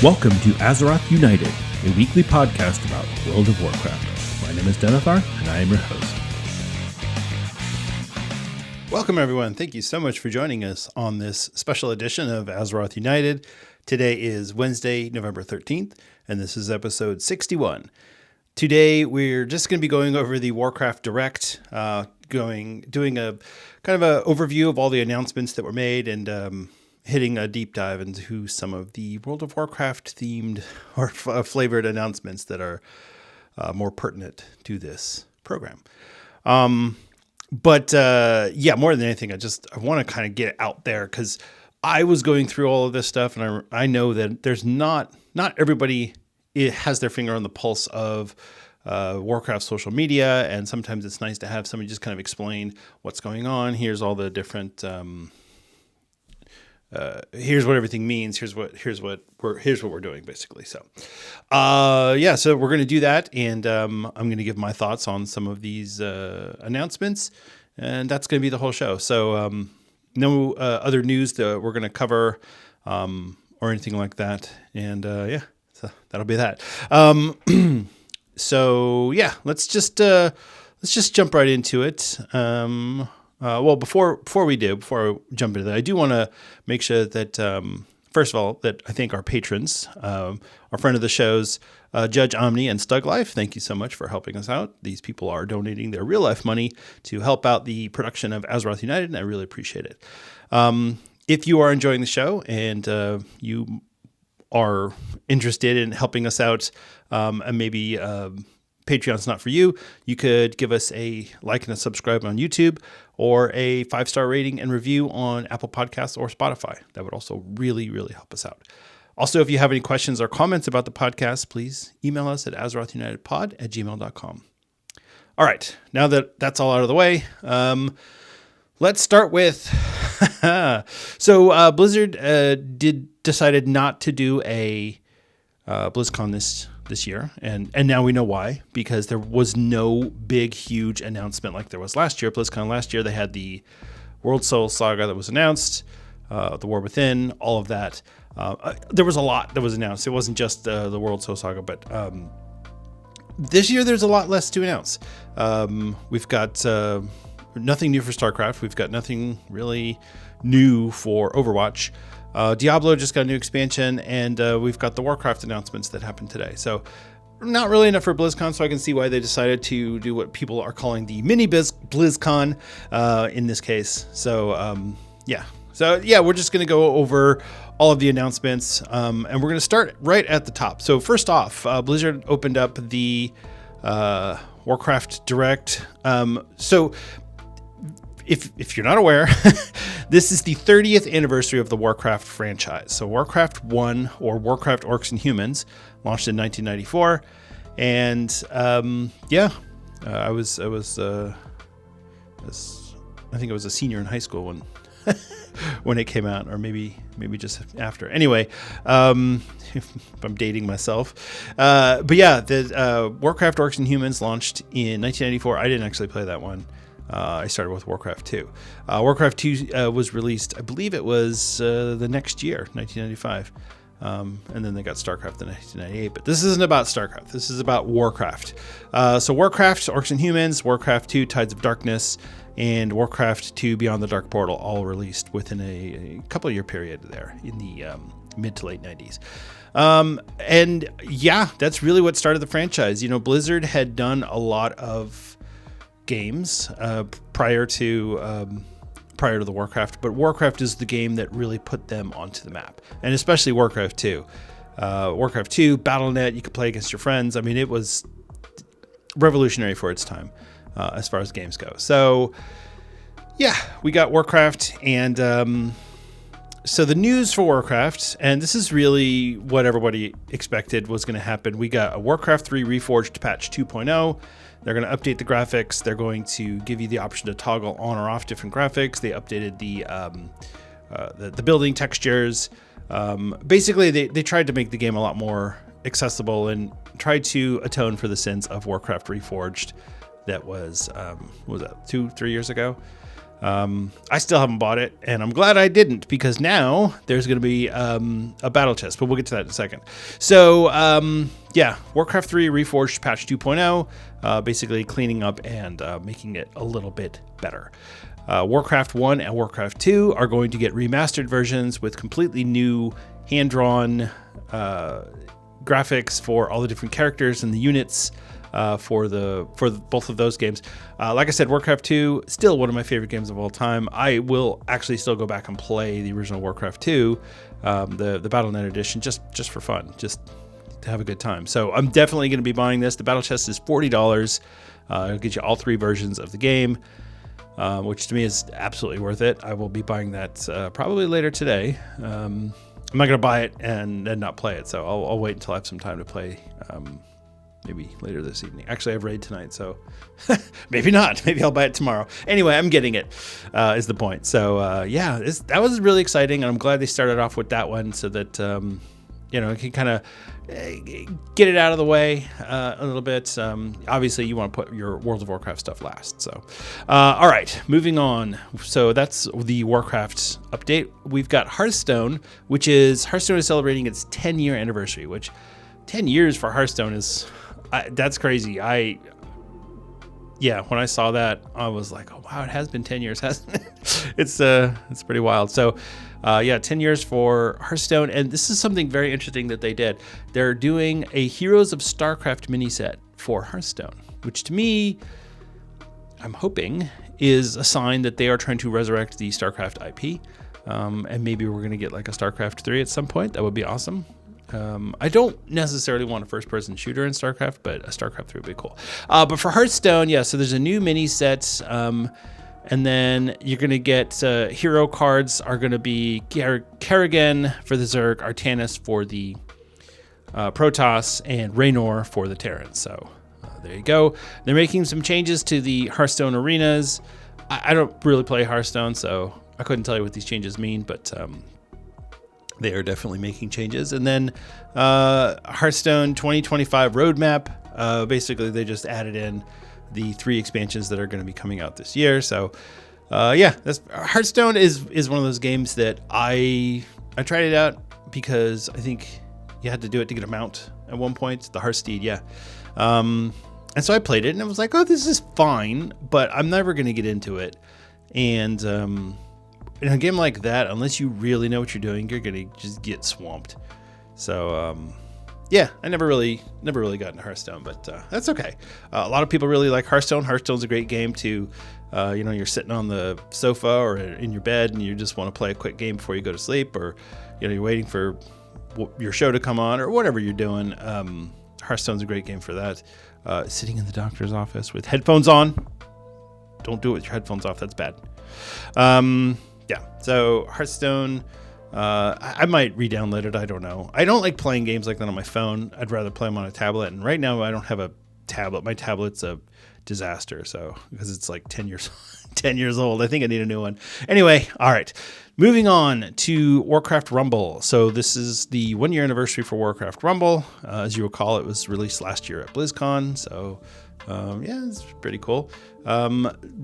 Welcome to Azeroth United, a weekly podcast about World of Warcraft. My name is Denethar, and I am your host. Welcome, everyone. Thank you so much for joining us on this special edition of Azeroth United. Today is Wednesday, November 13th, and this is episode 61. Today, we're just going to be going over the Warcraft Direct, doing a kind of an overview of all the announcements that were made and hitting a deep dive into some of the World of Warcraft themed or flavored announcements that are more pertinent to this program. But more than anything, I want to kind of get it out there because I was going through all of this stuff, and I know that there's not everybody has their finger on the pulse of Warcraft social media, and sometimes it's nice to have somebody just kind of explain what's going on. Here's all the different. Here's what everything means. Here's what we're doing, basically. So, so we're going to do that, and I'm going to give my thoughts on some of these announcements, and that's going to be the whole show. So, no other news that we're going to cover or anything like that, and so that'll be that. Let's just jump right into it. Before I jump into that, I do want to make sure that, first of all, that I thank our patrons, our friend of the shows, Judge Omni and Stug Life. Thank you so much for helping us out. These people are donating their real life money to help out the production of Azeroth United, and I really appreciate it. If you are enjoying the show and you are interested in helping us out, and maybe Patreon's not for you, you could give us a like and a subscribe on YouTube or a 5-star rating and review on Apple Podcasts or Spotify. That would also really, really help us out. Also, if you have any questions or comments about the podcast, please email us at azerothunitedpod@gmail.com. All right, now that that's all out of the way, let's start with... So Blizzard decided not to do a BlizzCon this year, and now we know why, because there was no big, huge announcement like there was last year. BlizzCon last year, they had the World Soul Saga that was announced, the War Within, all of that. There was a lot that was announced. It wasn't just the World Soul Saga, but this year there's a lot less to announce. We've got nothing new for StarCraft. We've got nothing really new for Overwatch. Diablo just got a new expansion, and we've got the Warcraft announcements that happened today. So not really enough for BlizzCon, so I can see why they decided to do what people are calling the mini BlizzCon in this case. So we're just going to go over all of the announcements, and we're going to start right at the top. So first off, Blizzard opened up the Warcraft Direct. If you're not aware, this is the 30th anniversary of the Warcraft franchise. So Warcraft 1, or Warcraft Orcs and Humans, launched in 1994, and I think I was a senior in high school when when it came out, or maybe just after. Anyway, if I'm dating myself, the Warcraft Orcs and Humans launched in 1994. I didn't actually play that one. I started with Warcraft 2. Warcraft 2 was released, I believe it was the next year, 1995. And then they got StarCraft in 1998. But this isn't about StarCraft. This is about Warcraft. So Warcraft, Orcs and Humans, Warcraft 2, Tides of Darkness, and Warcraft 2, Beyond the Dark Portal, all released within a couple-year period there in the mid to late 90s. That's really what started the franchise. You know, Blizzard had done a lot of games prior to the Warcraft, but Warcraft is the game that really put them onto the map, and especially Warcraft 2. Warcraft 2, Battle.net, you could play against your friends. I mean, it was revolutionary for its time as far as games go. So, we got Warcraft, and so the news for Warcraft, and this is really what everybody expected was going to happen. We got a Warcraft 3 Reforged patch 2.0. They're going to update the graphics. They're going to give you the option to toggle on or off different graphics. They updated the building textures. Basically, they tried to make the game a lot more accessible and tried to atone for the sins of Warcraft Reforged. That was 2-3 years ago. I still haven't bought it, and I'm glad I didn't, because now there's going to be a battle chest, but we'll get to that in a second. So, Warcraft 3 Reforged Patch 2.0, basically cleaning up and making it a little bit better. Warcraft 1 and Warcraft 2 are going to get remastered versions with completely new hand-drawn graphics for all the different characters and the units. For both of those games. Like I said, Warcraft 2, still one of my favorite games of all time. I will actually still go back and play the original Warcraft 2, the Battle.net edition, just for fun, just to have a good time. So I'm definitely going to be buying this. The Battle Chest is $40. It'll get you all 3 versions of the game, which to me is absolutely worth it. I will be buying that probably later today. I'm not going to buy it and not play it, so I'll wait until I have some time to play. Maybe later this evening. Actually, I have raid tonight, so maybe not. Maybe I'll buy it tomorrow. Anyway, I'm getting it, is the point. So, that was really exciting, and I'm glad they started off with that one so that, you can kind of get it out of the way a little bit. Obviously, you want to put your World of Warcraft stuff last. So, all right, moving on. So that's the Warcraft update. We've got Hearthstone is celebrating its 10-year anniversary, which 10 years for Hearthstone is... that's crazy. When I saw that, I was like, oh wow, it has been 10 years, hasn't it? It's pretty wild. So 10 years for Hearthstone, and this is something very interesting that they did. They're doing a Heroes of StarCraft mini set for Hearthstone, which to me, I'm hoping, is a sign that they are trying to resurrect the StarCraft IP, and maybe we're going to get like a StarCraft 3 at some point. That would be awesome. I don't necessarily want a first-person shooter in StarCraft, but a StarCraft 3 would be cool. But for Hearthstone, so there's a new mini set, and then you're going to get hero cards are going to be Kerrigan for the Zerg, Artanis for the Protoss, and Raynor for the Terrans. So there you go. They're making some changes to the Hearthstone arenas. I don't really play Hearthstone, so I couldn't tell you what these changes mean, but... they are definitely making changes. And then Hearthstone 2025 roadmap. Basically, they just added in the 3 expansions that are going to be coming out this year. So, Hearthstone is one of those games that I tried it out because I think you had to do it to get a mount at one point, the Hearthsteed, and so I played it, and I was like, oh, this is fine, but I'm never going to get into it. And... in a game like that, unless you really know what you're doing, you're gonna just get swamped. So, I never really got into Hearthstone, but that's okay. A lot of people really like Hearthstone. Hearthstone's a great game to, you're sitting on the sofa or in your bed and you just want to play a quick game before you go to sleep, or you're waiting for your show to come on or whatever you're doing. Hearthstone's a great game for that. Sitting in the doctor's office with headphones on. Don't do it with your headphones off. That's bad. So Hearthstone, I might re-download it. I don't know. I don't like playing games like that on my phone. I'd rather play them on a tablet. And right now I don't have a tablet. My tablet's a disaster. So because it's like 10 years old, I think I need a new one. Anyway, all right. Moving on to Warcraft Rumble. So this is the 1-year anniversary for Warcraft Rumble. As you recall, it was released last year at BlizzCon. So it's pretty cool.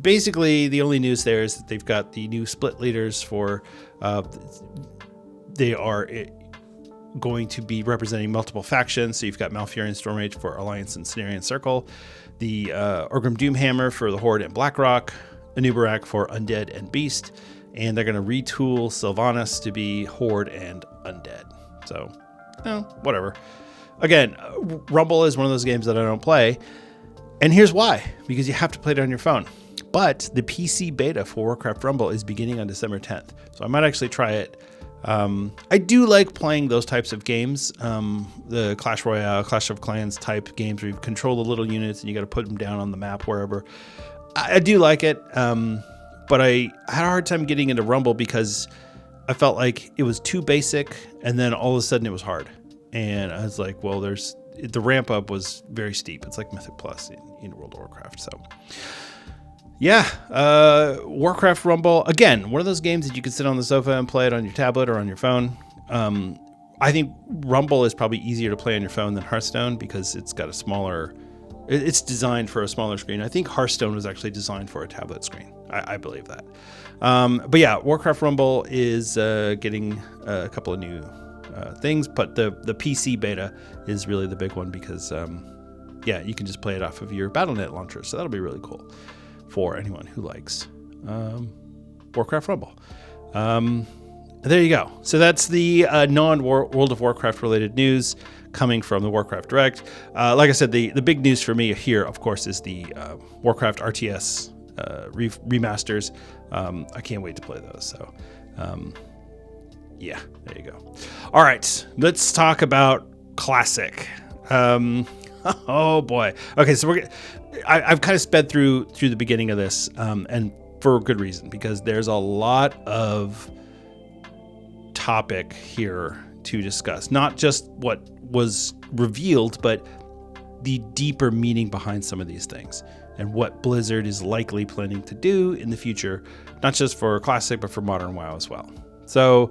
Basically, the only news there is that they've got the new split leaders for, they are going to be representing multiple factions. So you've got Malfurion Stormage for Alliance and Cenarian Circle, the Orgrim Doomhammer for the Horde and Blackrock, Anubarak for Undead and Beast, and they're going to retool Sylvanas to be Horde and Undead. So, whatever. Again, Rumble is one of those games that I don't play. And here's why, because you have to play it on your phone. But the PC beta for Warcraft Rumble is beginning on December 10th. So I might actually try it. I do like playing those types of games, the Clash Royale, Clash of Clans type games where you control the little units and you got to put them down on the map wherever. I do like it, but I had a hard time getting into Rumble because I felt like it was too basic, and then all of a sudden it was hard. And I was like, well, the ramp up was very steep. It's like Mythic Plus in World of Warcraft. So, Warcraft Rumble, again, one of those games that you can sit on the sofa and play it on your tablet or on your phone. I think Rumble is probably easier to play on your phone than Hearthstone because it's got a smaller It's designed for a smaller screen. I think Hearthstone was actually designed for a tablet screen. I believe that. But yeah, Warcraft Rumble is getting a couple of new things, but the PC beta is really the big one because you can just play it off of your Battle.net launcher. So that'll be really cool for anyone who likes Warcraft Rumble. There you go. So that's the non-World of Warcraft related news coming from the Warcraft Direct. Like I said, the big news for me here, of course, is the Warcraft RTS remasters. I can't wait to play those. So, there you go. All right, let's talk about Classic. Oh boy. Okay, so I've kind of sped through the beginning of this, and for good reason, because there's a lot of topic here to discuss. Not just what was revealed, but the deeper meaning behind some of these things and what Blizzard is likely planning to do in the future, not just for Classic, but for Modern WoW as well. So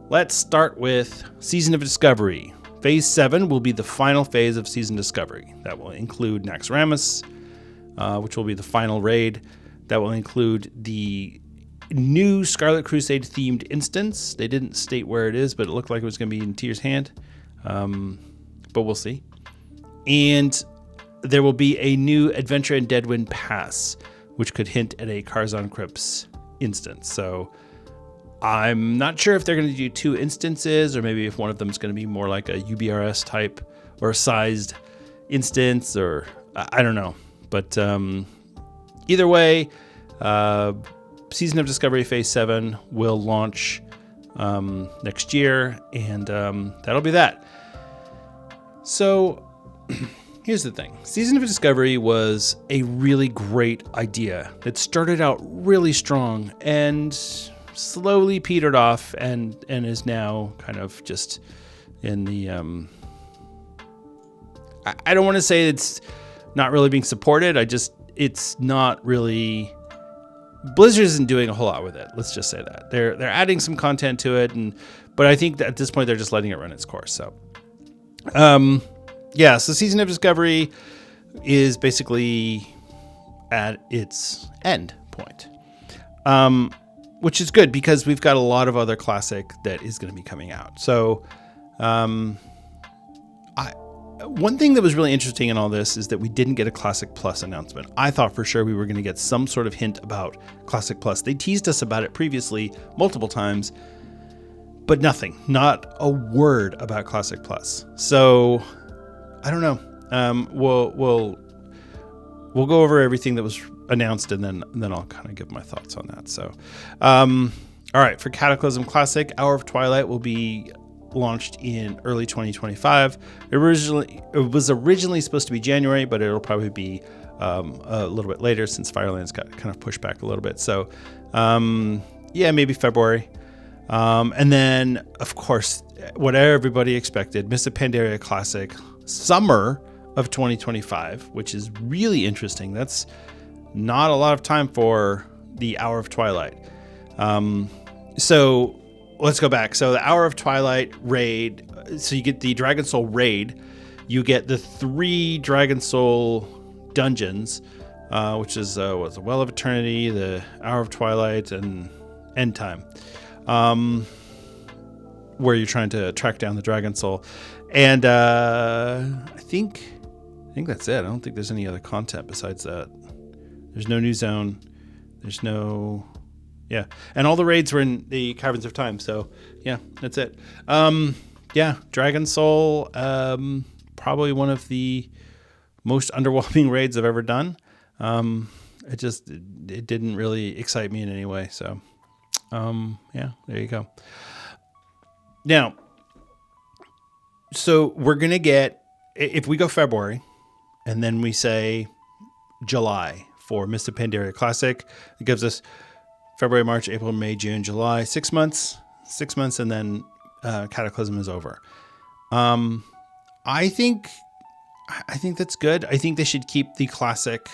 let's start with Season of Discovery. Phase 7 will be the final phase of Season Discovery. That will include Naxxramas, which will be the final raid. That will include the new Scarlet Crusade themed instance. They didn't state where it is, but it looked like it was going to be in Tyr's hand. But we'll see. And there will be a new Adventure in Deadwind Pass, which could hint at a Karzan Crypts instance. So I'm not sure if they're going to do 2 instances, or maybe if one of them is going to be more like a UBRS type or sized instance, or I don't know. But either way, Season of Discovery Phase 7 will launch next year, and that'll be that. So here's the thing. Season of Discovery was a really great idea that started out really strong and slowly petered off and is now kind of just in the... I don't want to say it's not really being supported. It's not really... Blizzard isn't doing a whole lot with it. Let's just say that. They're adding some content to it, but I think that at this point they're just letting it run its course. So, so Season of Discovery is basically at its end point, which is good because we've got a lot of other Classic that is going to be coming out. So, one thing that was really interesting in all this is that we didn't get a Classic Plus announcement. I thought for sure we were going to get some sort of hint about Classic Plus. They teased us about it previously multiple times, but nothing. Not a word about Classic Plus. So I don't know. We'll go over everything that was announced, and then I'll kind of give my thoughts on that. So, all right, for Cataclysm Classic, Hour of Twilight will be launched in early 2025. It was originally supposed to be January, but it'll probably be a little bit later since Firelands got kind of pushed back a little bit. So, maybe February. And then, of course, what everybody expected, Mists of Pandaria Classic, summer of 2025, which is really interesting. That's not a lot of time for the Hour of Twilight. So let's go back. So the Hour of Twilight raid, so you get the Dragon Soul raid, you get the 3 Dragon Soul dungeons, which is the Well of Eternity, the Hour of Twilight, and End Time, where you're trying to track down the Dragon Soul. And I think that's it. I don't think there's any other content besides that. There's no new zone. There's no... Yeah, and all the raids were in the Caverns of Time, so yeah, that's it. Dragon Soul, probably one of the most underwhelming raids I've ever done. It didn't really excite me in any way, so there you go. Now, so we're gonna get, if we go February, and then we say July for Mists of Pandaria Classic, it gives us February, March, April, May, June, July, 6 months, and then Cataclysm is over. I think that's good. I think they should keep the Classic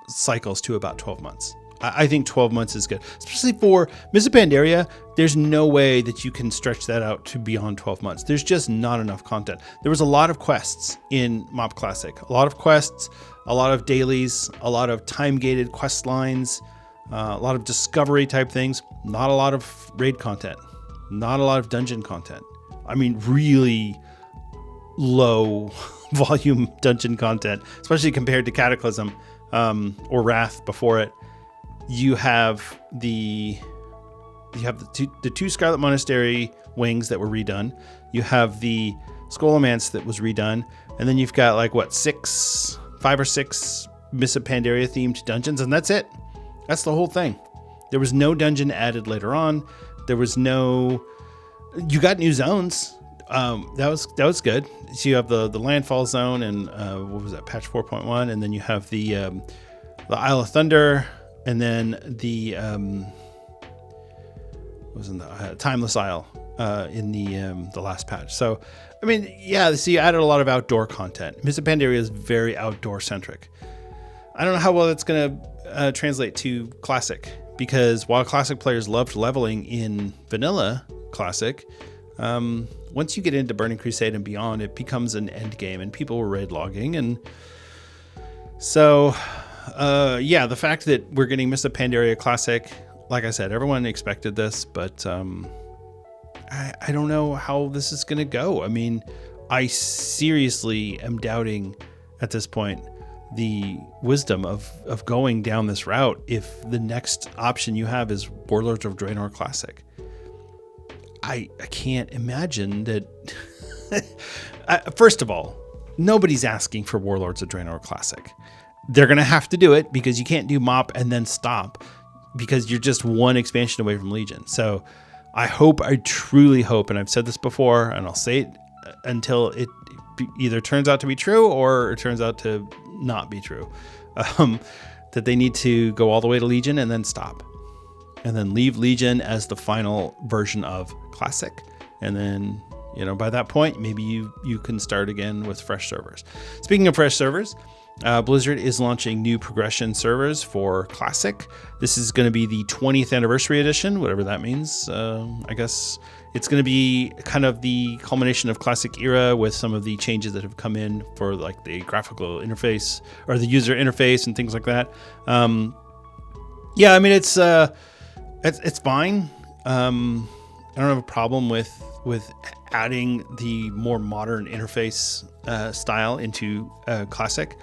cycles to about 12 months. I think 12 months is good, especially for Mists of Pandaria. There's no way that you can stretch that out to beyond 12 months. There's just not enough content. There was a lot of quests in MoP Classic, a lot of quests, a lot of dailies, a lot of time-gated quest lines, a lot of discovery type things, not a lot of raid content, not a lot of dungeon content. I mean, really low volume dungeon content, especially compared to Cataclysm or Wrath before it. You have the two Scarlet Monastery wings that were redone. You have the Scholomance that was redone, and then you've got like 5 or 6 Mists of Pandaria themed dungeons, and that's it. That's the whole thing. There was no dungeon added later on. There was no. You got new zones. That was good. So you have the landfall zone and what was that, patch 4.1, and then you have the Isle of Thunder, and then the what was in the Timeless Isle in the last patch. So I mean, yeah, so you added a lot of outdoor content. Mists of Pandaria is very outdoor centric. I don't know how well that's going to translate to Classic, because while Classic players loved leveling in Vanilla Classic, once you get into Burning Crusade and beyond, it becomes an end game, and people were raid logging. And so, yeah, the fact that we're getting Mists of Pandaria Classic, like I said, everyone expected this, but I don't know how this is going to go. I mean, I seriously am doubting at this point the wisdom of going down this route if the next option you have is Warlords of Draenor Classic. I can't imagine that. First of all, nobody's asking for Warlords of Draenor Classic. They're going to have to do it because you can't do MoP and then stop, because you're just one expansion away from Legion. So I truly hope, and I've said this before, and I'll say it until it either turns out to be true or it turns out to not be true, that they need to go all the way to Legion and then stop. And then leave Legion as the final version of Classic. And then, by that point, maybe you can start again with fresh servers. Speaking of fresh servers, Blizzard is launching new progression servers for Classic. This is going to be the 20th anniversary edition, whatever that means. I guess it's going to be kind of the culmination of Classic era with some of the changes that have come in for like the graphical interface or the user interface and things like that. Yeah, I mean, it's fine. I don't have a problem with adding the more modern interface style into Classic.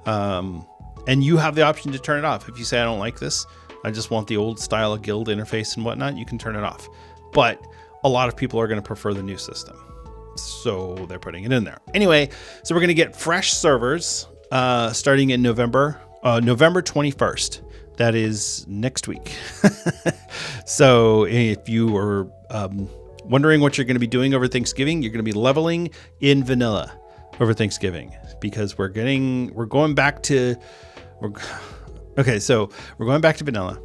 And you have the option to turn it off. If you say, I don't like this, I just want the old style of guild interface and whatnot, you can turn it off. But a lot of people are going to prefer the new system, so they're putting it in there. Anyway, so we're going to get fresh servers starting in November 21st. That is next week. So if you are wondering what you're going to be doing over Thanksgiving, you're going to be leveling in vanilla over Thanksgiving, because we're going back to vanilla.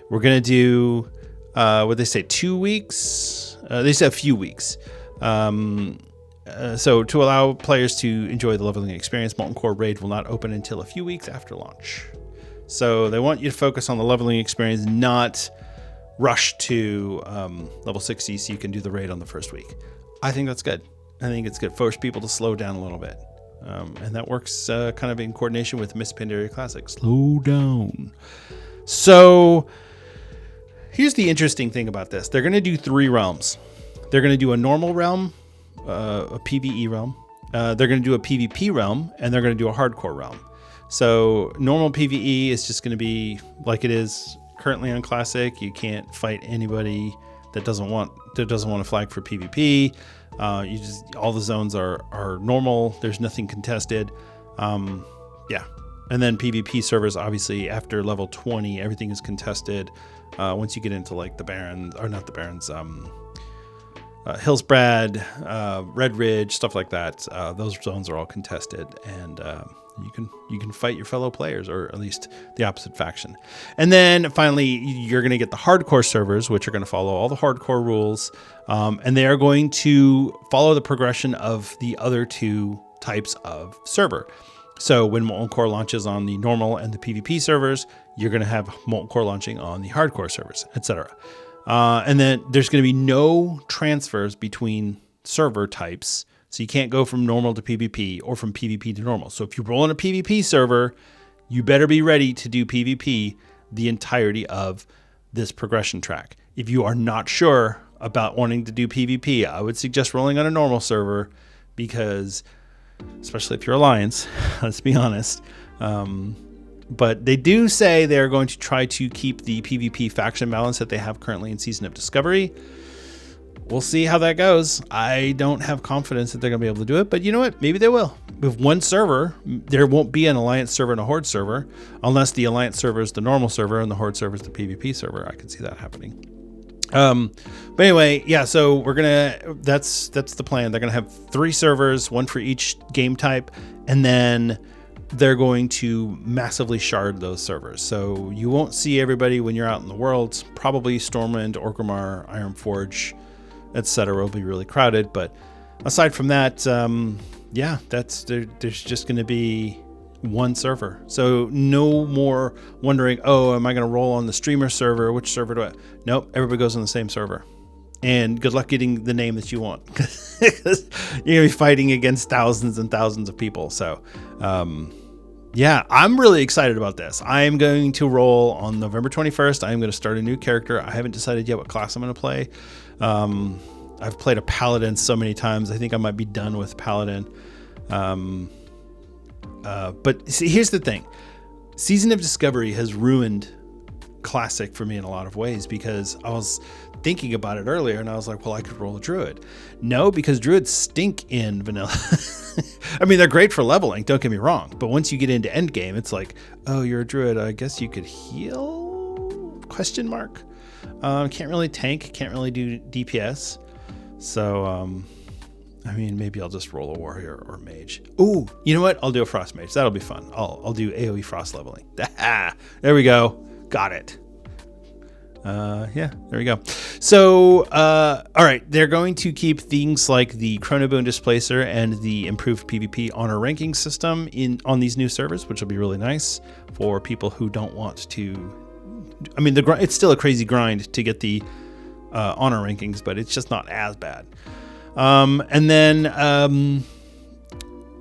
We're going to do what they say, 2 weeks. They say a few weeks. So to allow players to enjoy the leveling experience, Molten Core Raid will not open until a few weeks after launch. So they want you to focus on the leveling experience, not rush to level 60 so you can do the raid on the first week. I think that's good. I think it's good. Force people to slow down a little bit. And that works kind of in coordination with Mists of Pandaria Classic. Slow down. So here's the interesting thing about this. They're going to do 3 realms. They're going to do a normal realm, a PvE realm. They're going to do a PvP realm, and they're going to do a hardcore realm. So normal PvE is just going to be like it is currently on Classic. You can't fight anybody that doesn't want to flag for PvP. All the zones are normal. There's nothing contested. Yeah. And then PvP servers, obviously after level 20, everything is contested. Once you get into like the Barrens, or not the Barrens, Hillsbrad, Red Ridge, stuff like that. Those zones are all contested, and you can fight your fellow players, or at least the opposite faction. And then finally, you're going to get the hardcore servers, which are going to follow all the hardcore rules, and they are going to follow the progression of the other 2 types of server. So when Molten Core launches on the normal and the PvP servers, you're going to have Molten Core launching on the hardcore servers, etc. And then there's going to be no transfers between server types. So you can't go from normal to PvP or from PvP to normal. So if you roll on a PvP server, you better be ready to do PvP the entirety of this progression track. If you are not sure about wanting to do PvP, I would suggest rolling on a normal server because, especially if you're Alliance, let's be honest. But they do say they're going to try to keep the PvP faction balance that they have currently in Season of Discovery. We'll see how that goes. I don't have confidence that they're going to be able to do it, but you know what? Maybe they will. With one server, there won't be an Alliance server and a Horde server, unless the Alliance server is the normal server and the Horde server is the PvP server. I could see that happening. But anyway, yeah, so that's the plan. They're going to have 3 servers, one for each game type, and then they're going to massively shard those servers. So you won't see everybody when you're out in the world. Probably Stormwind, Orgrimmar, Ironforge, etc. will be really crowded. But aside from that, yeah, there's just going to be one server. So no more wondering, oh, am I going to roll on the streamer server? Which server do I? Nope, everybody goes on the same server. And good luck getting the name that you want, because you're going to be fighting against thousands and thousands of people. So, yeah, I'm really excited about this. I am going to roll on November 21st. I am going to start a new character. I haven't decided yet what class I'm going to play. I've played a Paladin so many times. I think I might be done with Paladin. But see, here's the thing. Season of Discovery has ruined Classic for me in a lot of ways, because I was thinking about it earlier and I was like, well, I could roll a Druid. No, because Druids stink in vanilla. I mean, they're great for leveling, don't get me wrong. But once you get into endgame, it's like, oh, you're a Druid. I guess you could heal? Question mark. Can't really tank, can't really do DPS. So, I mean, maybe I'll just roll a warrior or mage. Ooh, you know what? I'll do a frost mage. That'll be fun. I'll do AoE frost leveling. There we go. Got it. Yeah, there we go. So, all right. They're going to keep things like the Chronoboon Displacer and the improved PvP honor ranking system on these new servers, which will be really nice for people who don't want to. I mean, it's still a crazy grind to get the honor rankings, but it's just not as bad. And then,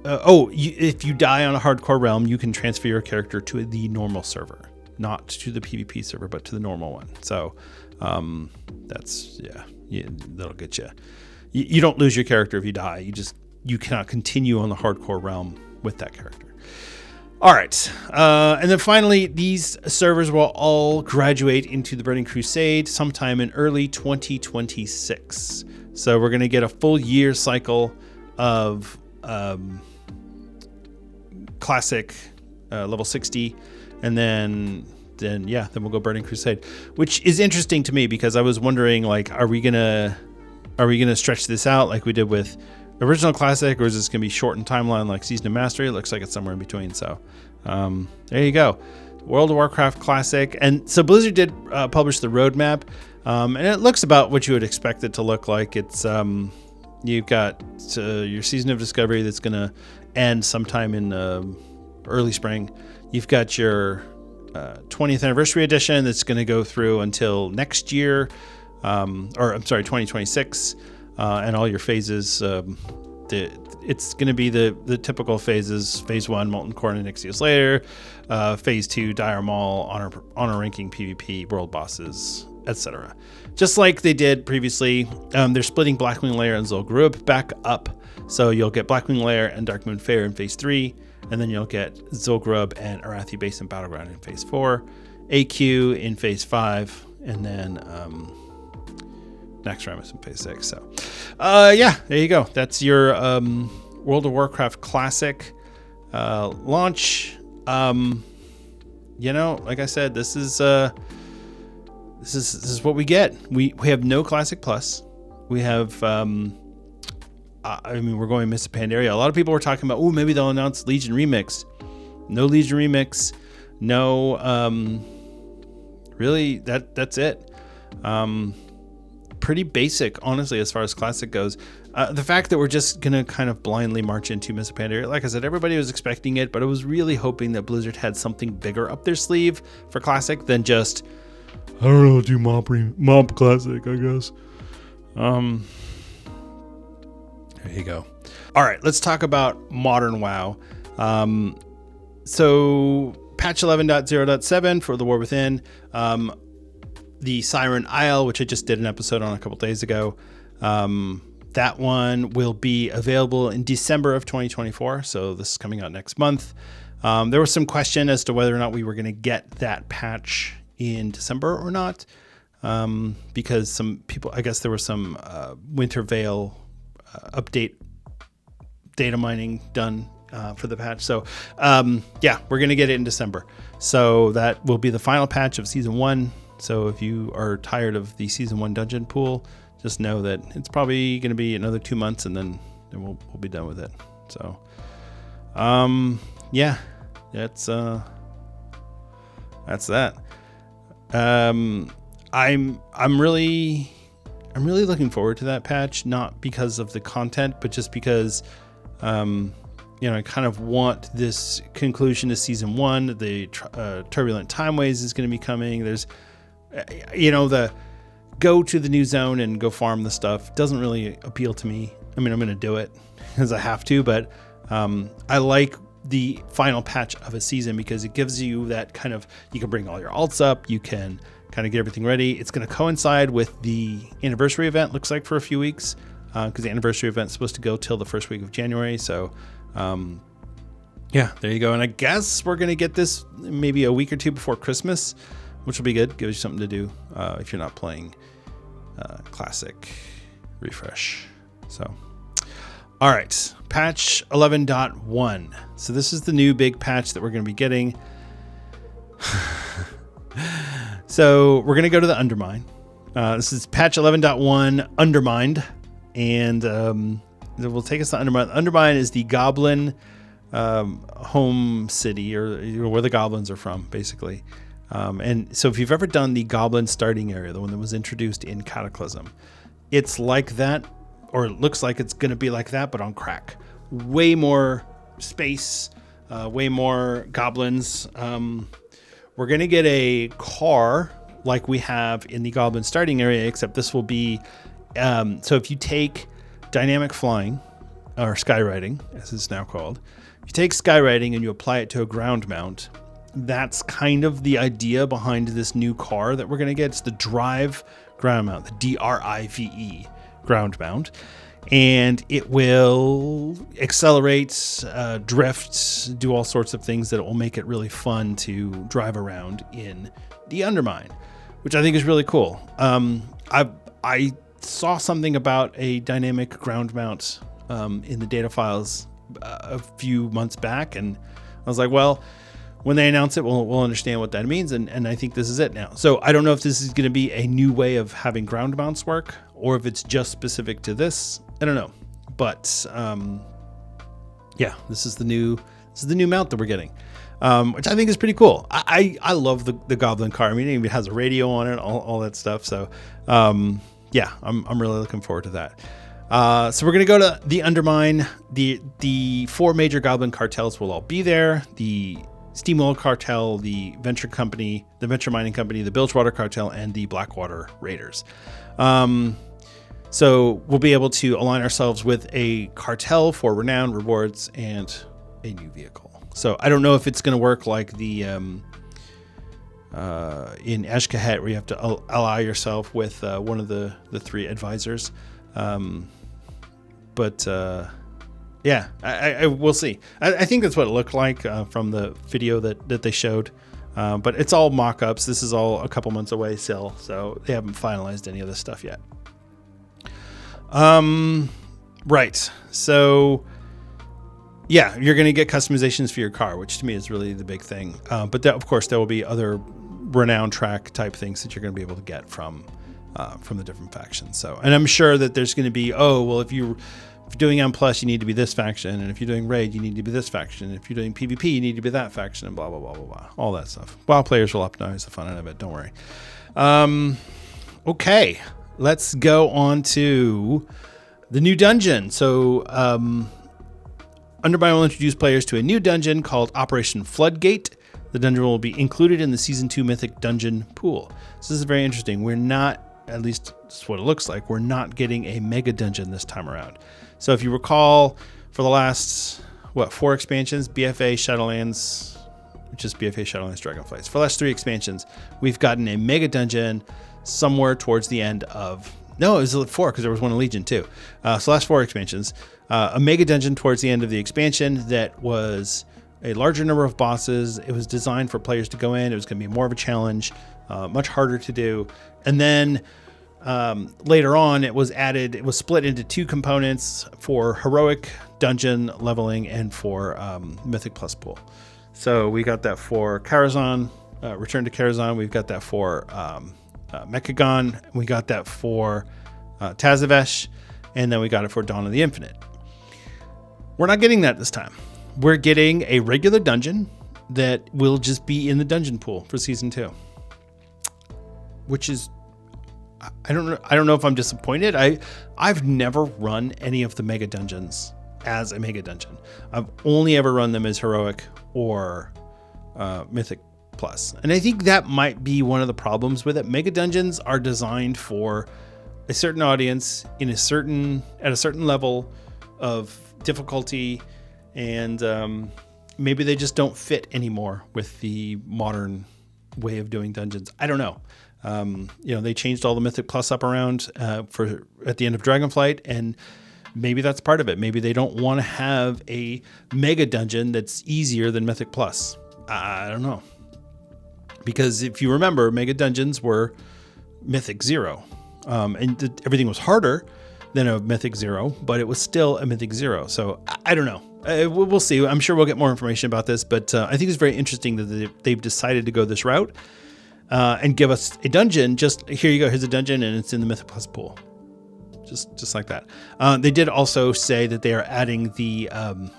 if you die on a hardcore realm, you can transfer your character to the normal server, not to the PvP server, but to the normal one. So, that's, that'll get you. You don't lose your character if you die. You cannot continue on the hardcore realm with that character. All right. And then finally, these servers will all graduate into the Burning Crusade sometime in early 2026. So we're going to get a full year cycle of Classic level 60. And then we'll go Burning Crusade, which is interesting to me because I was wondering, like, are we gonna stretch this out like we did with original Classic, or is this gonna be shortened timeline like Season of Mastery? It looks like it's somewhere in between. So there you go, World of Warcraft Classic. And so Blizzard did publish the roadmap, and it looks about what you would expect it to look like. It's you've got your Season of Discovery that's gonna end sometime in early spring. You've got your 20th anniversary edition that's going to go through until next year, 2026, and all your phases. It's going to be the typical phases: Phase 1, Molten Core and Nixios later; Phase 2, Dire Maul, honor ranking, PvP, world bosses, etc. Just like they did previously. They're splitting Blackwing Lair and Zul'Gurub back up, so you'll get Blackwing Lair and Darkmoon Faire in Phase 3. And then you'll get Zul'Gurub and Arathi Basin Battleground in Phase 4, AQ in Phase 5, and then Naxxramas in Phase 6. So, there you go. That's your World of Warcraft Classic launch. Like I said, this is what we get. We have no Classic Plus. We have. We're going Mists of Pandaria. A lot of people were talking about, maybe they'll announce Legion Remix. No Legion Remix. No, really, that's it. pretty basic, honestly, as far as Classic goes. The fact that we're just going to kind of blindly march into Mists of Pandaria, like I said, everybody was expecting it, but I was really hoping that Blizzard had something bigger up their sleeve for Classic than just, I don't know, do mob Classic, I guess. There you go. All right, let's talk about Modern WoW. So patch 11.0.7 for the War Within, the Siren Isle, which I just did an episode on a couple days ago. That one will be available in December of 2024. So this is coming out next month. There was some question as to whether or not we were going to get that patch in December or not. Because some people, I guess there was some Winter Veil update data mining done for the patch. So yeah, we're going to get it in December. So that will be the final patch of Season 1. So if you are tired of the Season 1 dungeon pool, just know that it's probably going to be another 2 months and then we'll be done with it. So yeah, that's that. I'm really looking forward to that patch, not because of the content, but just because I kind of want this conclusion to Season 1. The Turbulent Timeways is going to be coming. There's the go to the new zone and go farm the stuff doesn't really appeal to me. I mean, I'm going to do it because I have to, but I like the final patch of a season because it gives you that kind of, you can bring all your alts up, you can kind of get everything ready. It's going to coincide with the anniversary event, looks like, for a few weeks, because the anniversary event is supposed to go till the first week of January. So yeah, there you go. And I guess we're going to get this maybe a week or two before Christmas, which will be good. Gives you something to do if you're not playing Classic Refresh. So, all right, patch 11.1. So this is the new big patch that we're going to be getting. So we're going to go to the Undermine. This is patch 11.1 Undermined, and it will take us to Undermine. Undermine is the Goblin home city, or where the goblins are from, basically. And so if you've ever done the Goblin starting area, the one that was introduced in Cataclysm, it's like that, or it looks like it's going to be like that, but on crack. Way more space, way more goblins. We're going to get a car like we have in the Goblin starting area, except this will be, so if you take dynamic flying, or skywriting, as it's now called, if you take skywriting and you apply it to a ground mount, that's kind of the idea behind this new car that we're going to get. It's the Drive ground mount, the DRIVE ground mount. And it will accelerate, drift, do all sorts of things that will make it really fun to drive around in the Undermine, which I think is really cool. I saw something about a dynamic ground mount in the data files a few months back, and I was like, well, when they announce it, we'll understand what that means, and I think this is it now. So I don't know if this is going to be a new way of having ground mounts work, or if it's just specific to this. I don't know, but yeah, this is the new mount that we're getting, which I think is pretty cool. I love the Goblin car. I mean, it even has a radio on it, all that stuff. So yeah, I'm really looking forward to that. So we're gonna go to the Undermine. The four major Goblin cartels will all be there. The Steamwell Cartel, the Venture Company, the Venture Mining Company, the Bilgewater Cartel, and the Blackwater Raiders. So we'll be able to align ourselves with a cartel for renown, rewards, and a new vehicle. So I don't know if it's going to work like the in Ashkahet, where you have to ally yourself with one of the three advisors. But yeah, I we'll see. I think that's what it looked like from the video that they showed. But it's all mock-ups. This is all a couple months away still, so they haven't finalized any of this stuff yet. Right. So yeah, you're going to get customizations for your car, which to me is really the big thing. But of course, there will be other renown track type things that you're going to be able to get from the different factions. So, and I'm sure that there's going to be, if you're doing M+, you need to be this faction, and if you're doing raid, you need to be this faction, and if you're doing PvP, you need to be that faction, and blah blah blah blah blah, all that stuff. WoW players will optimize the fun out of it. Don't worry. Okay. let's go on to the new dungeon. So Undermine will introduce players to a new dungeon called Operation Floodgate. The dungeon will be included in the Season 2 Mythic Dungeon pool. So this is very interesting. We're not, at least that's what it looks like, we're not getting a mega dungeon this time around. So if you recall, for the last, 4 expansions, BFA, Shadowlands, just BFA, Shadowlands, Dragonflights. For the last 3 expansions, we've gotten a mega dungeon somewhere towards the end of, no, it was 4 because there was one in Legion too. So last 4 expansions, a mega dungeon towards the end of the expansion that was a larger number of bosses. It was designed for players to go in. It was going to be more of a challenge, much harder to do. And then later on, it was split into 2 components for heroic dungeon leveling and for Mythic Plus pool. So we got that for Karazhan, Return to Karazhan. We've got that for Mechagon. We got that for Tazavesh. And then we got it for Dawn of the Infinite. We're not getting that this time. We're getting a regular dungeon that will just be in the dungeon pool for Season 2. Which is, I don't know if I'm disappointed. I've never run any of the mega dungeons as a mega dungeon. I've only ever run them as heroic or Mythic Plus. And I think that might be one of the problems with it. Mega dungeons are designed for a certain audience at a certain level of difficulty, and maybe they just don't fit anymore with the modern way of doing dungeons. I don't know. They changed all the Mythic Plus up around for at the end of Dragonflight, and maybe that's part of it. Maybe they don't want to have a mega dungeon that's easier than Mythic Plus. I don't know. Because if you remember, mega dungeons were Mythic 0. And everything was harder than a Mythic 0, but it was still a Mythic 0. So I don't know. We'll see. I'm sure we'll get more information about this, but I think it's very interesting that they've decided to go this route and give us a dungeon. Just here you go. Here's a dungeon, and it's in the Mythic Plus pool. Just like that. They did also say that they are adding the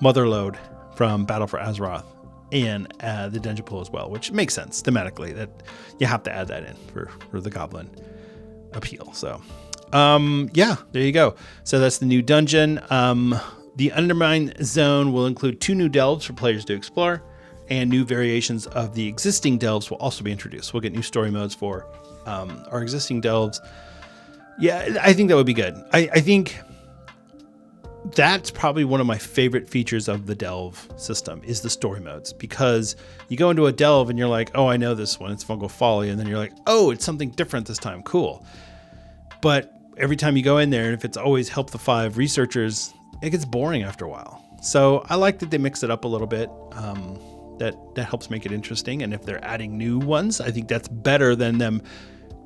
Motherlode from Battle for Azeroth in the dungeon pool as well, which makes sense thematically that you have to add that in for the Goblin appeal. So there you go. So that's the new dungeon. The Undermine zone will include 2 new delves for players to explore, and new variations of the existing delves will also be introduced. We'll get new story modes for our existing delves. Yeah, I think that would be good. I think that's probably one of my favorite features of the delve system is the story modes, because you go into a delve and you're like, oh, I know this one, it's Fungal Folly, and then you're like, oh, it's something different this time, cool. But every time you go in there, and if it's always help the 5 researchers, it gets boring after a while. So I like that they mix it up a little bit. That helps make it interesting, and if they're adding new ones, I think that's better than them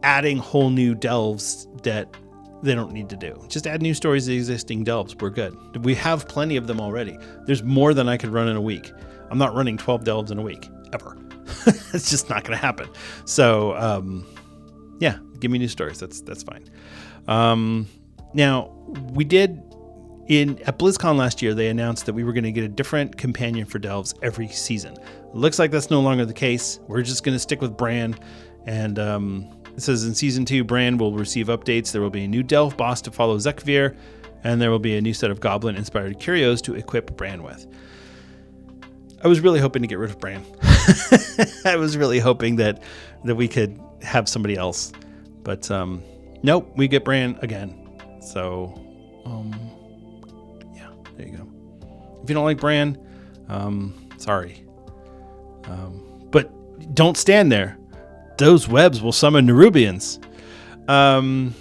adding whole new delves that they don't need to do. Just add new stories to existing delves. We're good. We have plenty of them already. There's more than I could run in a week. I'm not running 12 delves in a week, ever. It's just not going to happen. So, give me new stories. That's fine. Now, we did, at BlizzCon last year, they announced that we were going to get a different companion for delves every season. It looks like that's no longer the case. We're just going to stick with Bran, and it says in Season 2, Bran will receive updates. There will be a new Delve boss to follow Zekvir, and there will be a new set of Goblin-inspired curios to equip Bran with. I was really hoping to get rid of Bran. I was really hoping that we could have somebody else. But nope, we get Bran again. So, there you go. If you don't like Bran, sorry. But don't stand there. Those webs will summon Nerubians. Bran.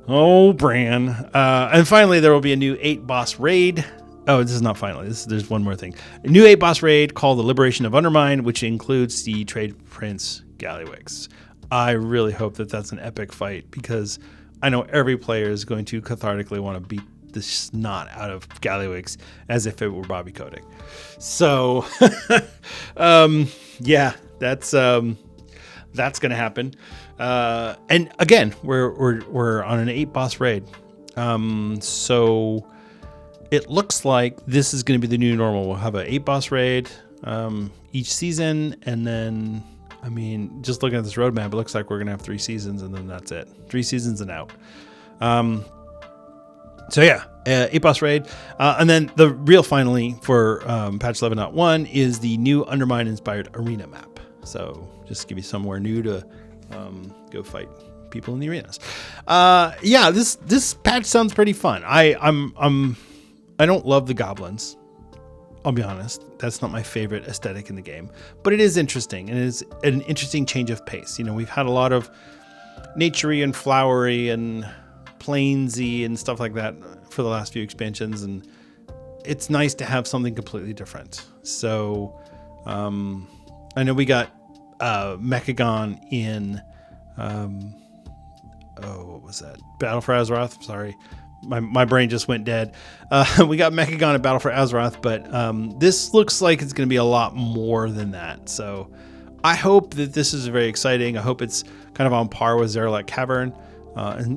Oh, Bran. And finally, there will be a new 8-boss raid. Oh, this is not finally. There's one more thing. A new 8-boss raid called the Liberation of Undermine, which includes the Trade Prince Gallywix. I really hope that that's an epic fight, because I know every player is going to cathartically want to beat the snot out of Gallywix as if it were Bobby Kotick. So, that's going to happen. And again, we're on an 8-boss raid. So it looks like this is going to be the new normal. We'll have an 8-boss raid each season, and then I mean, just looking at this roadmap, it looks like we're going to have 3 seasons and then that's it. 3 seasons and out. So yeah, 8-boss raid. And then the real finally for patch 11.1 is the new Undermine inspired arena map. So just give you somewhere new to go fight people in the arenas. Yeah, this patch sounds pretty fun. I don't love the goblins. I'll be honest, that's not my favorite aesthetic in the game, but it is interesting, and it is an interesting change of pace. You know, we've had a lot of naturey and flowery and plainsy and stuff like that for the last few expansions, and it's nice to have something completely different. So I know we got Mechagon in what was that? Battle for Azeroth. Sorry. My brain just went dead. We got Mechagon at Battle for Azeroth, but this looks like it's going to be a lot more than that. So I hope that this is very exciting. I hope it's kind of on par with Zaralek Cavern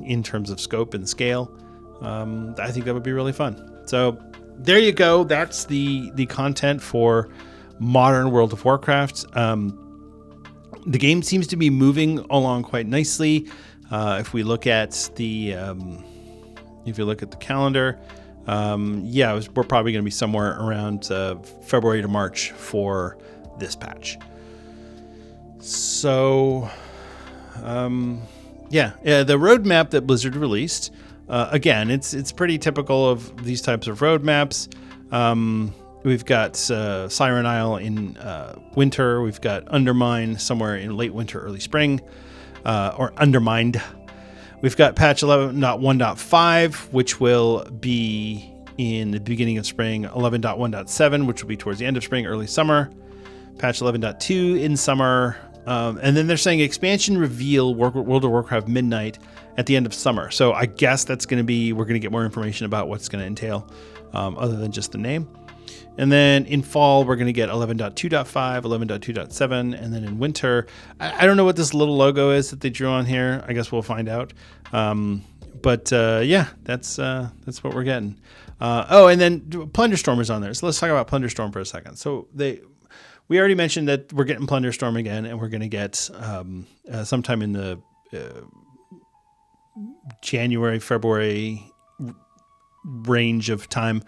in terms of scope and scale. I think that would be really fun. So there you go. That's the content for modern World of Warcraft. The game seems to be moving along quite nicely. If we look at the calendar, we're probably going to be somewhere around February to March for this patch. So, the roadmap that Blizzard released, again, it's pretty typical of these types of roadmaps. We've got Siren Isle in winter. We've got Undermine somewhere in late winter, early spring, or Undermined. We've got patch 11.1.5, which will be in the beginning of spring, 11.1.7, which will be towards the end of spring, early summer, patch 11.2 in summer, and then they're saying expansion reveal World of Warcraft Midnight at the end of summer. So I guess that's going to be, we're going to get more information about what's going to entail other than just the name. And then in fall, we're going to get 11.2.5, 11.2.7, and then in winter, I don't know what this little logo is that they drew on here. I guess we'll find out. But that's what we're getting. And then Plunderstorm is on there. So let's talk about Plunderstorm for a second. So we already mentioned that we're getting Plunderstorm again, and we're going to get sometime in the January, February range of time.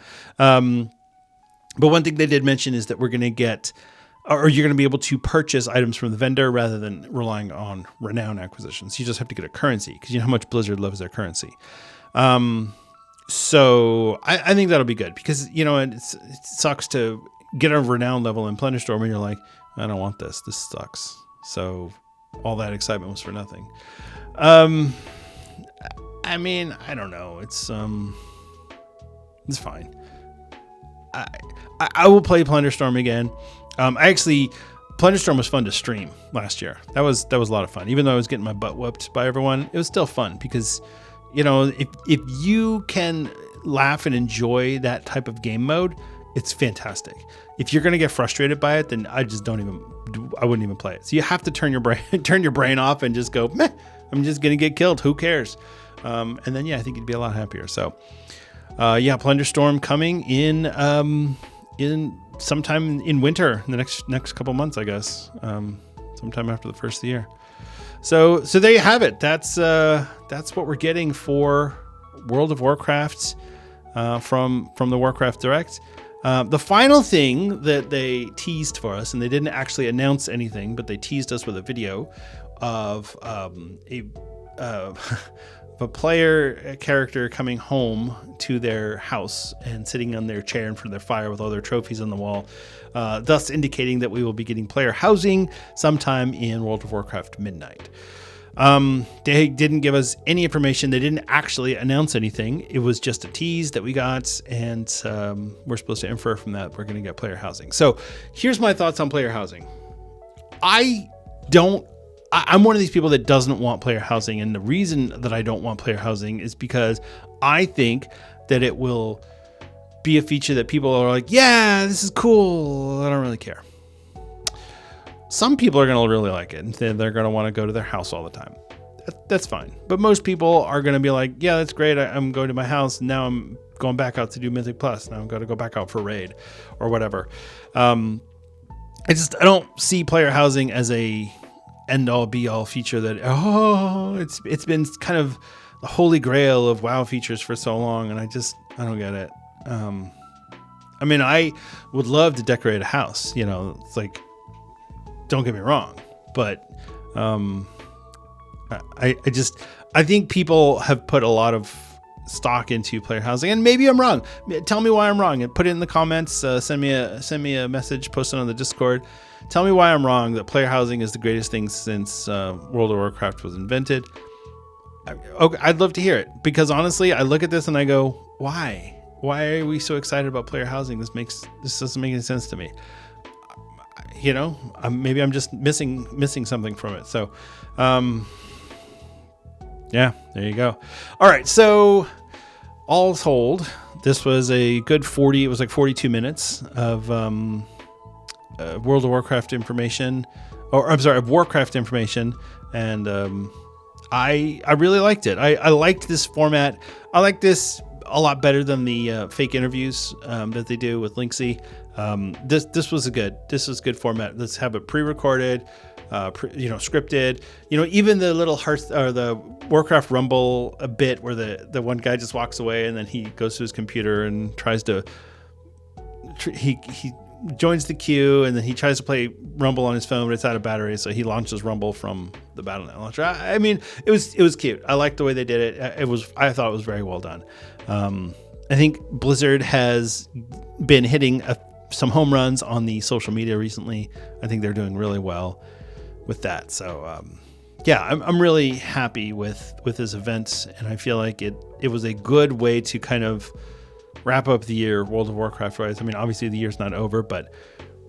But one thing they did mention is that we're going to get, or you're going to be able to purchase items from the vendor rather than relying on renown acquisitions. You just have to get a currency because you know how much Blizzard loves their currency. So I think that'll be good because, you know, it sucks to get a renown level in Plunderstorm and you're like, I don't want this. This sucks. So all that excitement was for nothing. I mean, I don't know. It's fine. I will play Plunderstorm again. Plunderstorm was fun to stream last year. That was a lot of fun. Even though I was getting my butt whooped by everyone, it was still fun because, you know, if you can laugh and enjoy that type of game mode, it's fantastic. If you're going to get frustrated by it, then I wouldn't even play it. So you have to turn your brain off and just go, meh, I'm just going to get killed. Who cares? And then, I think you'd be a lot happier. So, Plunderstorm coming in sometime in winter, in the next couple months, I guess, sometime after the first of the year. So there you have it. That's what we're getting for World of Warcraft from the Warcraft Direct. The final thing that they teased for us, and they didn't actually announce anything, but they teased us with a video of a player character coming home to their house and sitting on their chair in front of their fire with all their trophies on the wall, thus indicating that we will be getting player housing sometime in World of Warcraft Midnight. They didn't give us any information. They didn't actually announce anything. It was just a tease that we got, and we're supposed to infer from that we're going to get player housing. So here's my thoughts on player housing. I'm one of these people that doesn't want player housing, and the reason that I don't want player housing is because I think that it will be a feature that people are like, yeah, this is cool. I don't really care. Some people are going to really like it, and they're going to want to go to their house all the time. That's fine. But most people are going to be like, yeah, that's great. I'm going to my house. Now I'm going back out to do Mythic Plus. Now I'm going to go back out for Raid or whatever. I don't see player housing as a end all be all feature that it's been kind of the holy grail of WoW features for so long, and I don't get it. I mean, I would love to decorate a house, it's like, don't get me wrong, but I think people have put a lot of stock into player housing, and maybe I'm wrong. Tell me why I'm wrong, and put it in the comments. Send me a message, post it on the Discord. Tell me why I'm wrong that player housing is the greatest thing since World of Warcraft was invented. I'd love to hear it, because honestly, I look at this and I go, why? Why are we so excited about player housing? This doesn't make any sense to me. Maybe I'm just missing something from it. So, yeah, there you go. All right, so all told, this was a good 42 minutes of World of Warcraft information, of Warcraft information, and I really liked it. I liked this format. I like this a lot better than the fake interviews that they do with Linksy. This was good format. Let's have it pre-recorded, scripted. Even the little the Warcraft Rumble a bit where the one guy just walks away and then he goes to his computer and tries to he joins the queue, and then he tries to play Rumble on his phone, but it's out of battery, so he launches Rumble from the Battle.net launcher. I mean, it was cute. I liked the way they did it. I thought it was very well done. I think Blizzard has been hitting some home runs on the social media recently. I think they're doing really well with that. So, I'm really happy with this event, and I feel like it was a good way to kind of wrap up the year World of Warcraft wise. I mean, obviously the year's not over, but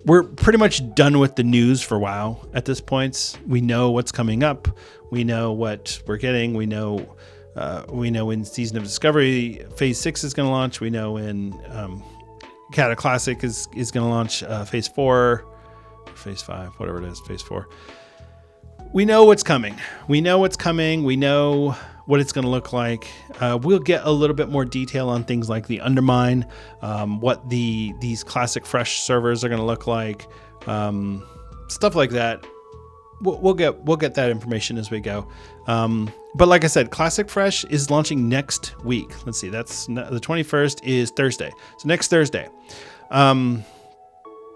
we're pretty much done with the news for WoW at this point. We know what's coming up. We know what we're getting. We know when Season of Discovery Phase 6 is going to launch. We know when Cataclysm is going to launch Phase 4, Phase 5, whatever it is, Phase 4. We know what's coming. We know what it's going to look like. We'll get a little bit more detail on things like the Undermine, what these Classic Fresh servers are going to look like, stuff like that. We'll get that information as we go. But like I said, Classic Fresh is launching next week. Let's see, that's the 21st is Thursday. So next Thursday.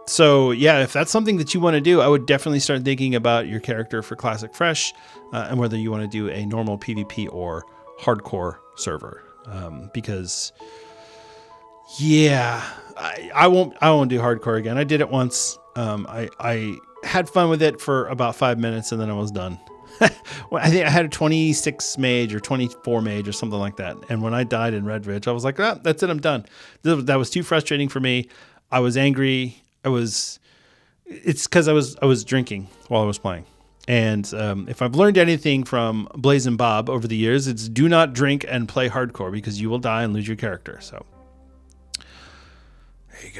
So yeah, if that's something that you want to do, I would definitely start thinking about your character for Classic Fresh, and whether you want to do a normal PvP or hardcore server. Because yeah, I won't do hardcore again. I did it once. I had fun with it for about 5 minutes, and then I was done. Well, I think I had a 26 mage or 24 mage or something like that. And when I died in Red Ridge, I was like, that's it, I'm done. That was too frustrating for me. I was angry. It's because I was drinking while I was playing. And if I've learned anything from Blaze and Bob over the years, it's do not drink and play hardcore, because you will die and lose your character. So there you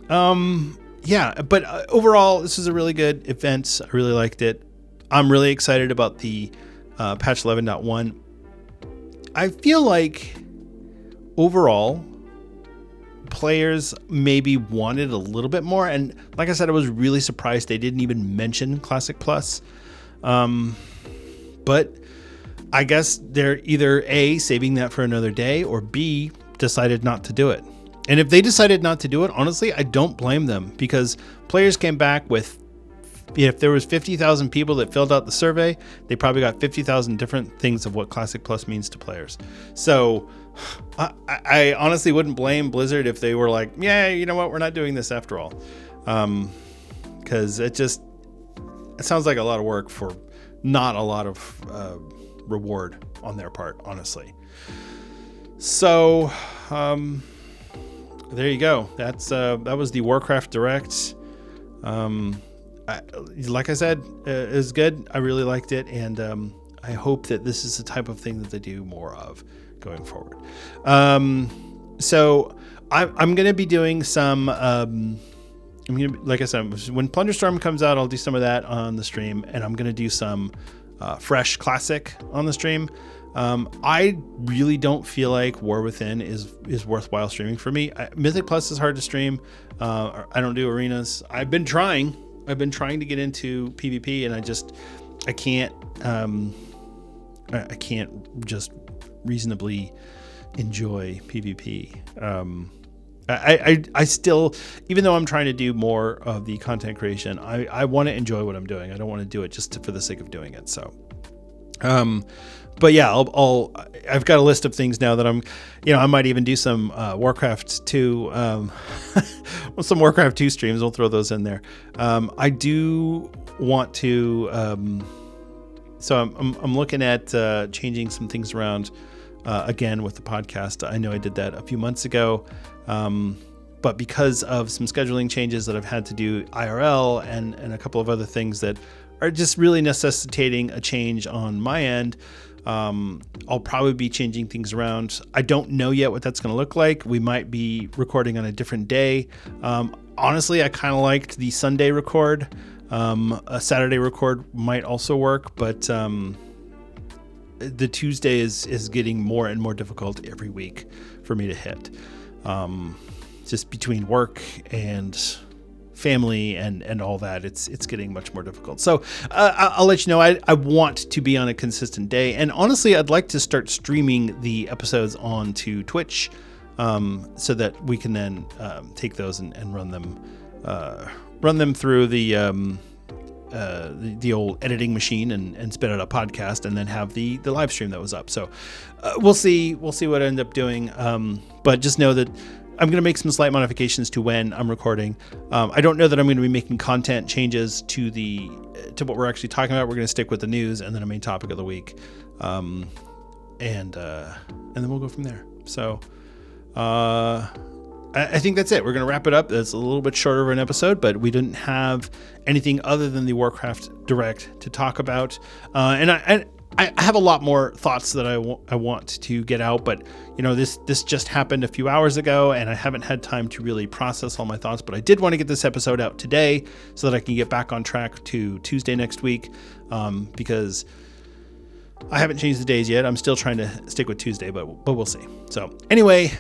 go. Yeah, but overall, this is a really good event. I really liked it. I'm really excited about the patch 11.1. I feel like overall, players maybe wanted a little bit more, and like I said, I was really surprised they didn't even mention Classic Plus. But I guess they're either A, saving that for another day, or B, decided not to do it. And if they decided not to do it, honestly, I don't blame them, because players came back with, if there was 50,000 people that filled out the survey, they probably got 50,000 different things of what Classic Plus means to players. So I honestly wouldn't blame Blizzard if they were like, yeah, you know what, we're not doing this after all. Because it sounds like a lot of work for not a lot of reward on their part, honestly. So there you go. That was the Warcraft Direct. Like I said, it was good. I really liked it, and I hope that this is the type of thing that they do more of going forward. So I'm going to be doing some. Like I said, when Plunderstorm comes out, I'll do some of that on the stream, and I'm going to do some fresh classic on the stream. I really don't feel like War Within is worthwhile streaming for me. Mythic Plus is hard to stream. I don't do arenas. I've been trying. I've been trying to get into PvP, and I can't just reasonably enjoy PvP. I still, even though I'm trying to do more of the content creation, I want to enjoy what I'm doing. I don't want to do it just for the sake of doing it. So, but yeah, I've got a list of things now that I might even do some Warcraft 2, some Warcraft 2 streams. We'll throw those in there. I do want to, so I'm looking at changing some things around again with the podcast. I know I did that a few months ago, but because of some scheduling changes that I've had to do IRL and a couple of other things that are just really necessitating a change on my end, I'll probably be changing things around. I don't know yet what that's going to look like. We might be recording on a different day. Honestly, I kind of liked the Sunday record. A Saturday record might also work, but the Tuesday is getting more and more difficult every week for me to hit. Just between work and family and all that, it's getting much more difficult. So I'll let you know. I want to be on a consistent day, and honestly, I'd like to start streaming the episodes onto Twitch, so that we can then take those and run them through the old editing machine and spit out a podcast, and then have the live stream that was up. So we'll see what I end up doing. But just know that I'm going to make some slight modifications to when I'm recording. I don't know that I'm going to be making content changes to what we're actually talking about. We're going to stick with the news and then a main topic of the week, and then we'll go from there. So I think that's it. We're going to wrap it up. It's a little bit shorter of an episode, but we didn't have anything other than the Warcraft Direct to talk about. And I have a lot more thoughts that I want to get out, but this just happened a few hours ago, and I haven't had time to really process all my thoughts. But I did want to get this episode out today so that I can get back on track to Tuesday next week, because I haven't changed the days yet. I'm still trying to stick with Tuesday, but we'll see. So anyway,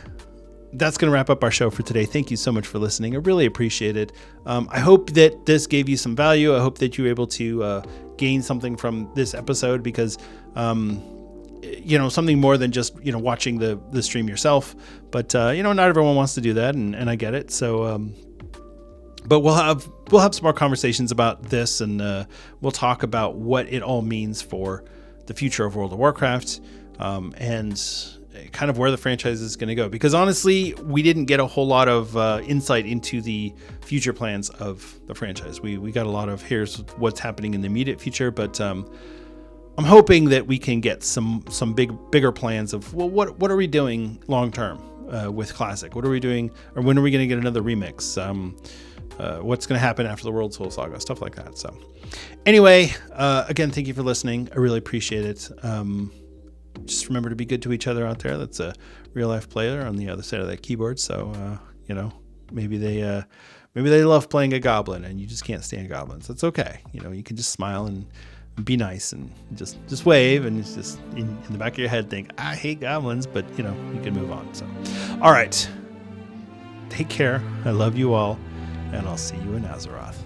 that's going to wrap up our show for today. Thank you so much for listening. I really appreciate it. I hope that this gave you some value. I hope that you were able to gain something from this episode, because something more than just watching the stream yourself. But not everyone wants to do that, and I get it. So but we'll have some more conversations about this, and we'll talk about what it all means for the future of World of Warcraft, and kind of where the franchise is going to go, because honestly, we didn't get a whole lot of insight into the future plans of the franchise. We got a lot of here's what's happening in the immediate future, but I'm hoping that we can get some bigger plans of, well, what are we doing long term with Classic? What are we doing, or when are we going to get another remix? What's going to happen after the World Soul Saga, stuff like that. So anyway, again, thank you for listening. I really appreciate it. Just remember to be good to each other out there. That's a real life player on the other side of that keyboard. So, maybe they love playing a goblin and you just can't stand goblins. That's okay. You can just smile and be nice and just wave, and it's just in the back of your head think, I hate goblins, but you can move on. So, all right. Take care. I love you all, and I'll see you in Azeroth.